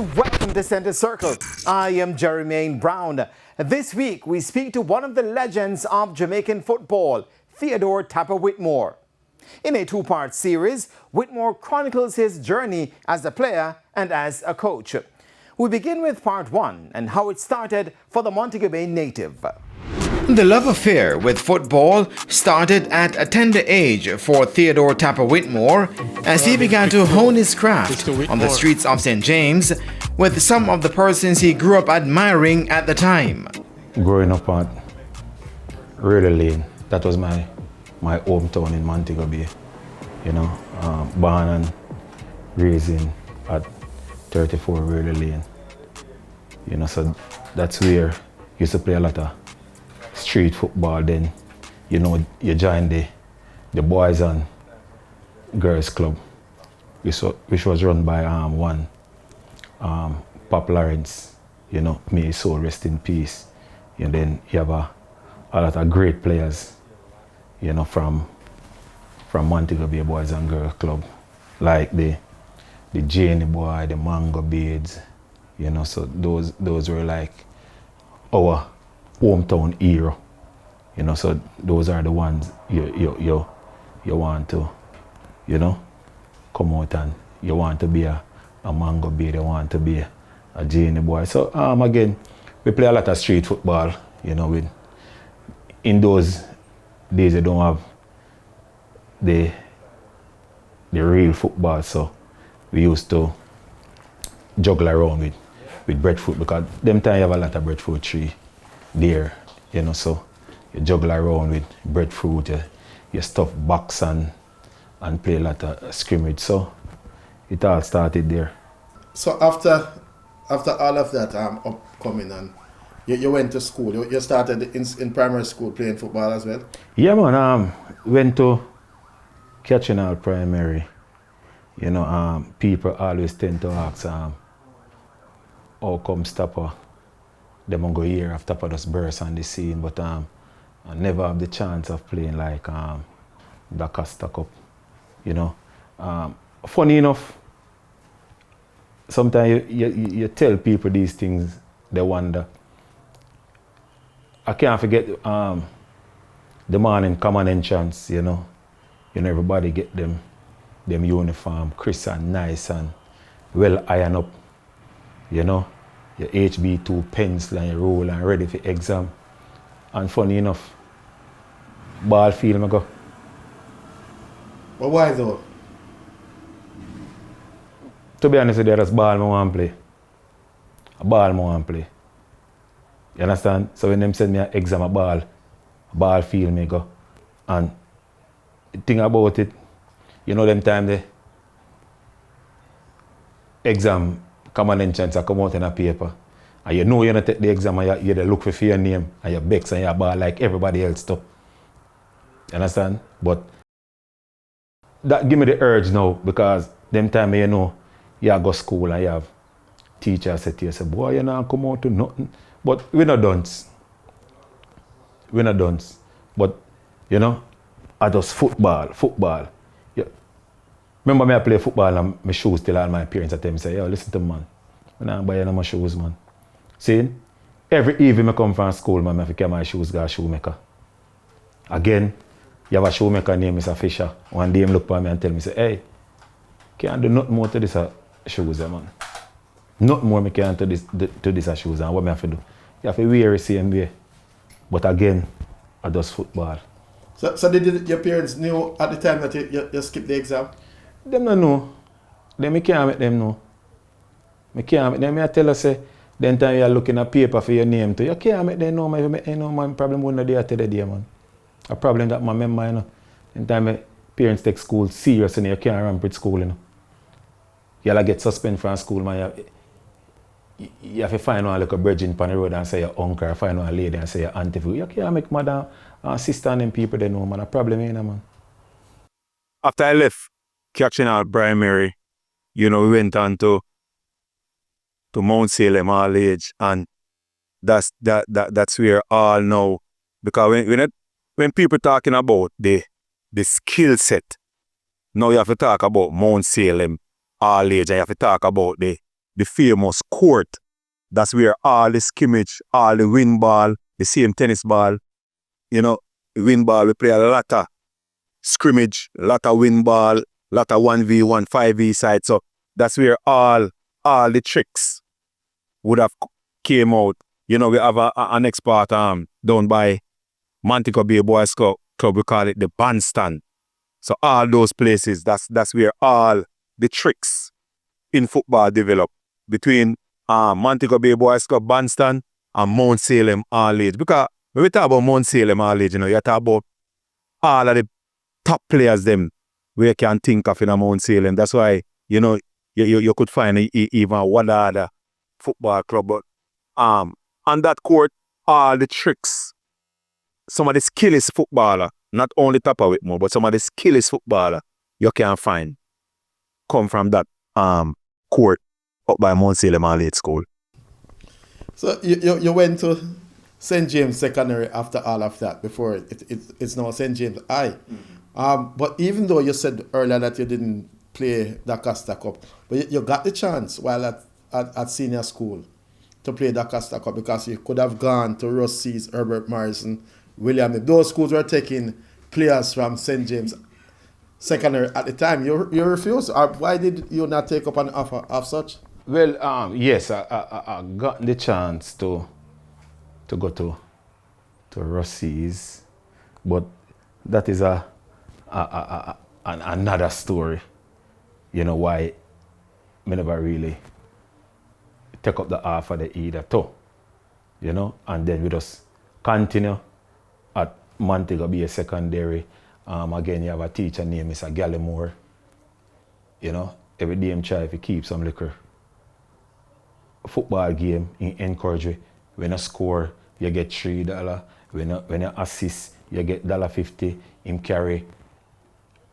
and welcome to Center Circle. I am Jermaine Brown. This week we speak to one of the legends of Jamaican football, Theodore Tappa Whitmore. In a two-part series, Whitmore chronicles his journey as a player and as a coach. We begin with part one and how it started for the Montego Bay native. The love affair with football started at a tender age for Theodore Tappa Whitmore as he began to hone his craft on the streets of St. James with some of the persons he grew up admiring at the time. Growing up at Rayleigh Lane, that was my hometown in Montego Bay. You know, born and raising at 34 Rayleigh Lane. You know, so that's where I used to play a lot of street football. Then, you know, you join the boys and girls club, which was run by one Pop Lawrence. You know, may his soul rest in peace. And then you have a lot of great players, you know, from Montego Bay Boys and Girls Club, like the Janie Boy, the Mango Beads, you know. So those were like our hometown hero, you know. So those are the ones you want to, you know, come out and you want to be a Mango Bead, you want to be a Janie Boy. So again, we play a lot of street football, you know. In those days, you don't have the real football, so we used to juggle around with breadfruit, because them time you have a lot of breadfruit tree there, you know. So you juggle around with breadfruit, you stuff box and play a lot of scrimmage. So it all started there. So after all of that upcoming, and you went to school, you started in primary school playing football as well? Yeah, man. Went to Catchinall Primary. You know, people always tend to ask, how come Tappa, them go here after Tappa just burst on the scene, but I never have the chance of playing like the Costa Cup, you know. Funny enough, sometimes you tell people these things, they wonder. I can't forget the morning common entrance, you know. You know, everybody get them uniform, crisp and nice and well ironed up, you know. Your HB2 pencil and your roll and ready for exam. And funny enough, ball field I go. But why though? To be honest with you, that's ball I want to play. A ball I want to play. You understand? So when them send me an exam, a ball field me go. And the thing about it, you know, them time the exam common entrance I come out in a paper, and you know you're gonna take the exam and you look for your name and your bex and your ball like everybody else do. You understand? But that give me the urge now, because them time you know you go to school and you have teachers say to you, say, boy, you not come out to nothing. But we're not dunce. We're not dunce. But you know, I just football. Yeah. Remember me I play football and my shoes till all my parents at them say, yo, listen to me, man. I'm not buying no more shoes, man. See? Every evening I come from school, man, I have to carry my shoes, go to shoemaker. Again, you have a shoemaker name, Mr. Fisher. One day he look at me and tell me, say, hey, can't do nothing more to this shoes, man. Nothing more I can do to this shoes, and what I have to do? You have to wear the same way. But again, I just football. So did your parents knew at the time that you skipped the exam? Them don't know. Them I can't make them know. I can't make them. I tell you, say, then time you're looking at paper for your name too, you can't make them know. If you make them know, my problem wouldn't be there to the day, man. A problem that my member, you know. Then time my parents take school serious and you can't ramp with school, you know. You'll get suspended from school, man. You have to find one like a virgin on the road and say your uncle, or find one lady and say your auntie. You can't make mother and sister and them people they know, man. A problem, you know, man. After I left Catchinall Primary, you know, we went on to Mount Salem all age, and that's where all now, because when people talking about the skill set, now you have to talk about Mount Salem all age, and you have to talk about the the famous court. That's where all the scrimmage, all the win ball, the same tennis ball, you know, win ball, we play a lot of scrimmage, a lot of win ball, a lot of 1v1, 5v side. So that's where all the tricks would have came out. You know, we have an next part down by Montego Bay Boys Club, we call it the bandstand. So all those places, that's where all the tricks in football develop between Montego Bay Boys Club bandstand and Mount Salem all age. Because when we talk about Mount Salem all age, you know, you talk about all of the top players them where you can think of in a Mount Salem. That's why, you know, you could find even one other football club. But on that court, all the tricks, some of the skillest footballer, not only Tappa Whitmore, but some of the skillest footballer you can find come from that court up by Mount Salem all age school. So you went to St. James Secondary after all of that, before it's now St. James I. But even though you said earlier that you didn't play the Costa Cup, but you got the chance while at senior school to play the Costa Cup, because you could have gone to Russell's, Herbert Morrison, William. Those schools were taking players from St. James Secondary at the time. You refused. Why did you not take up an offer of such? Well, yes, I got the chance to go to Russell's, but that is another story. You know why I never really take up the offer the either too. You know, and then we just continue at Montego Bay Secondary. Again, you have a teacher named Mr. Gallimore. You know, every day I'm trying to keep some liquor. Football game, he encourage you. When you score, you get $3. When you assist, you get $1.50. Him carry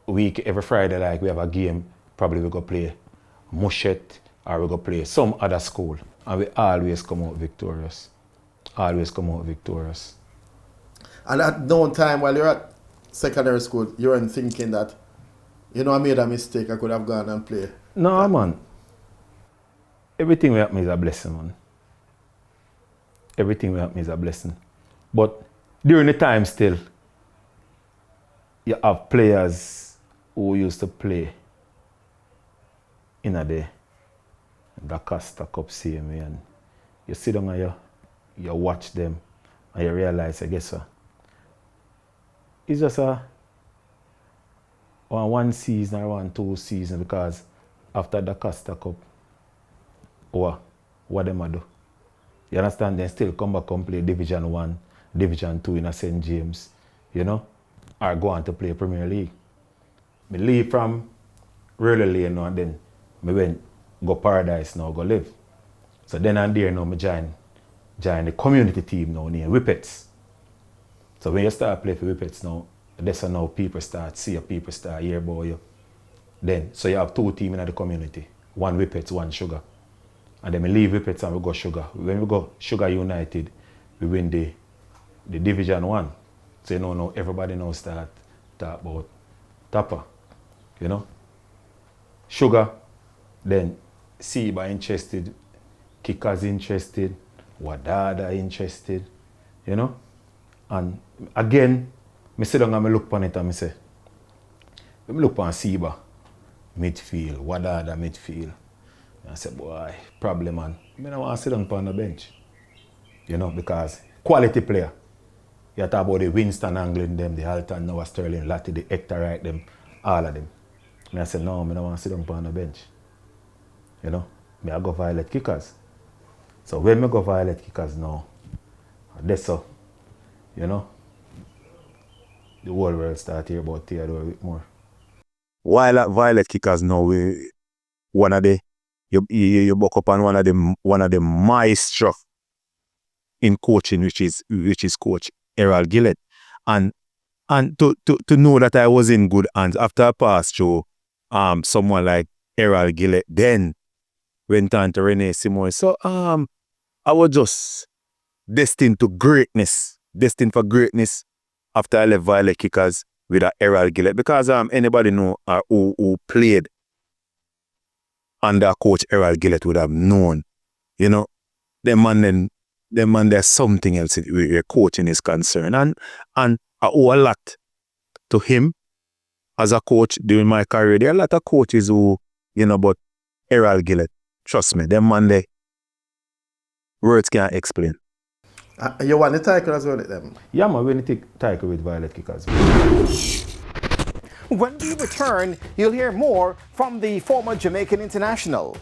week every Friday, like we have a game. Probably we go play Mushet or we go play some other school, and we always come out victorious. Always come out victorious. And at no time while you're at secondary school, you weren't thinking that, you know, I made a mistake, I could have gone and played. No, man. Everything we happen is a blessing, man. Everything we happen is a blessing. But during the time still, you have players who used to play in the Costa Cup same way, and you sit down and you watch them and you realize, I guess, it's just one season or 2 seasons, because after the Costa Cup, what them do? You understand? They still come back and play Division 1, Division 2 in a St. James, you know, or go on to play Premier League. I leave from really late now, and then I went go Paradise now, go live. So then and there now I join the community team now near Whippets. So when you start playing for Whippets now, that's how people start see you, people start hear about you. Then, so you have 2 teams in the community. One Whippets, one Sugar. And then we leave Whippets and we go Sugar. When we go Sugar United, we win the Division 1. So you know now everybody now start talk about Tappa, you know. Sugar, then Seba interested, Kickers interested, Wadada interested, you know. And again, I sit down and I look upon it and I say, let me look upon Seba, midfield, Wadada midfield. And I said, boy, problem, man. I don't want to sit down upon the bench. You know, because quality player. You talk about the Winston Anglin, them, the Alton, Noah Sterling, Latti, the Hector Wright, them, all of them. And I said, no, I don't want to sit down upon the bench. You know, I go Violet Kickers. So when I go Violet Kickers now, that's so, you know, the whole world start hear about Theodore Whitmore. While at Violet Kickers now, one of the you buck up on one of the maestro in coaching, which is Coach Errol Gillett, and to know that I was in good hands after I passed through someone like Errol Gillett, then went on to Renee Simone. So I was just destined for greatness after I left Violet Kickers with Errol Gillett, because anybody know who played under coach Errol Gillett would have known. You know, them man there's something else with your coaching is concerned. And I owe a lot to him as a coach during my career. There are a lot of coaches who, but Errol Gillett, trust me, them man they words can't explain. You won the title as well with them? Yeah, man, when you take title with Violet Kickers. When we return, you'll hear more from the former Jamaican international.